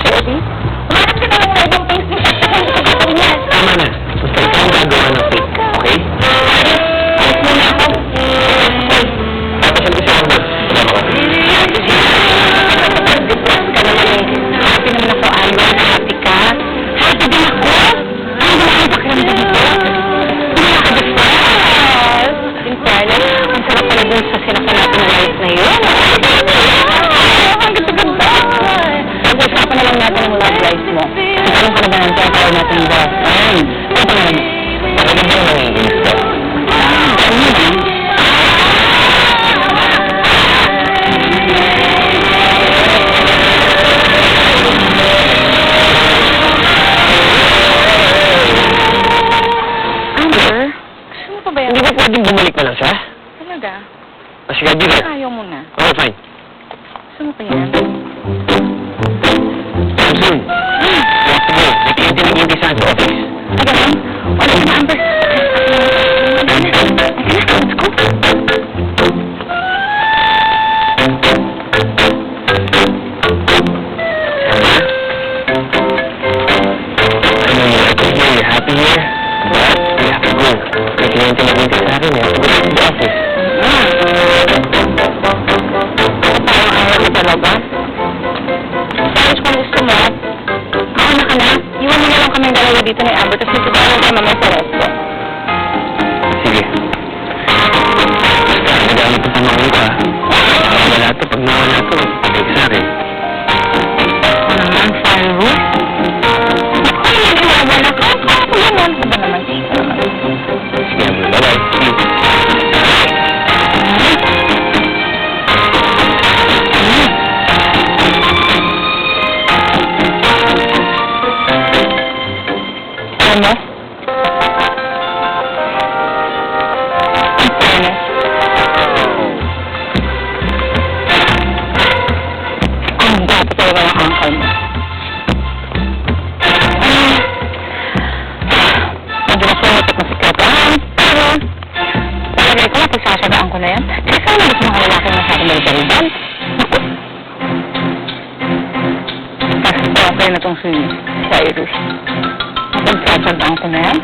Sherry? Umarap ka na lang na ibang face mo. Tama na. Basta ikaw ang gagawa ng fake, okay? Alis mo na ako. Papasyal ko si Amber. Kasama ka. Depressed ka naman eh. Happy naman ako, Amber. Happy ka. Happy din ako. Ano ba ang pakiramdam ko? Yes. In fairness, ang sarap pala dun sa sinakyan natin na life na yun. Ang ganda-ganda. Pag-usapan na lang natin ang love life mo. Anong ka na ba ng tawag natin boyfriend? Ano pa naman? Talaga ba nangiinis ka? Ano naman? Amber, gusto mo pa ba yan? Hindi ba pwedeng bumalik na lang siya? Talaga? O sige, bigyan. Ayaw mo na. Okay, fine. Gusto mo pa yan? Samson, you have to go. May kliyente ng hindi sa office. Ay, ganun? Wala na, Amber. Let's go. I know you're happy here, you're happy here. But you have to go. May kliyente ng hindi sa akin, you have to go to the office. Parang ayaw mo talaga? Tapos kung gusto mo, ako na ka na. Iwan mo na lang kami dalawa dito ni Amber, tapos nagtutulong tayo mamaya sa resto. Sige. Basta, nagamit ko tumawin ka. Wala to, pag nawala to, pabalik sa akin. Ano naman, Cyrus? Ako yung iwawan ako. Ako naman. Ano ba naman? Sige, Amber, bye-bye. See you. Ano? In fairness, ang dapat talaga ng uncle mo. Medyo nasulat at masikretaan, pero palagay ko mapagsasagaan ko na yan. Kasi sana gusto mga lalaki masyadong magdaldan. Naku! Kasi okay na tong si Cyrus. Pagsasagaan ko na yan.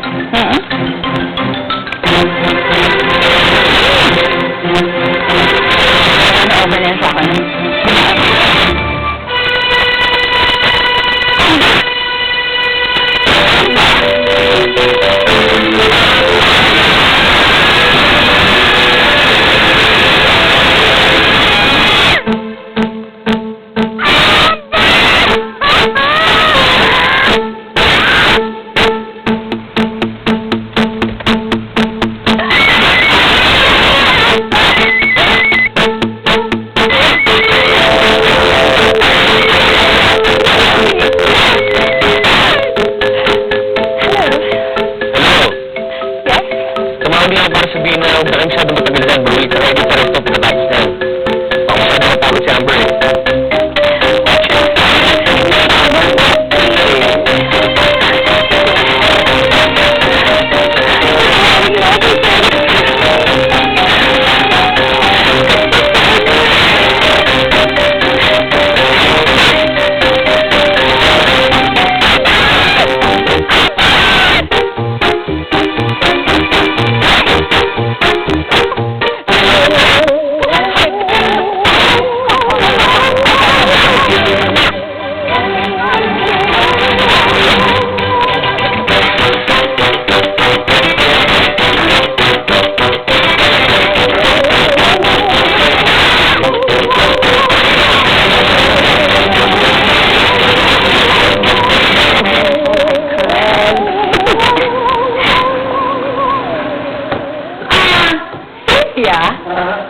Ano ba na yan sa akin? Hello? Yes? Tumawag din ako para sabihin na huwag na kayo masyado matagal dyan. Bumalik ka ready para stop the lights na. Baka masyado matapos si Amber eh.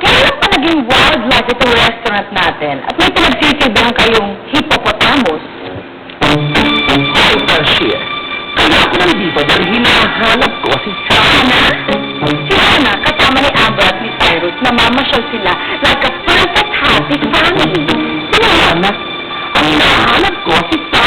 Kailan pa naging wildlife itong restaurant natin? At may pinagsisilbihan kayong hippopotamus? Ay, Garcia. Kaya ako nandito dahil hinahanap ko si Chana. Si Hannah, kasama ni Amber at ni Cyrus, namamasyal sila like a perfect happy family. Kaya, anak, ang hinahanap ko si Chana.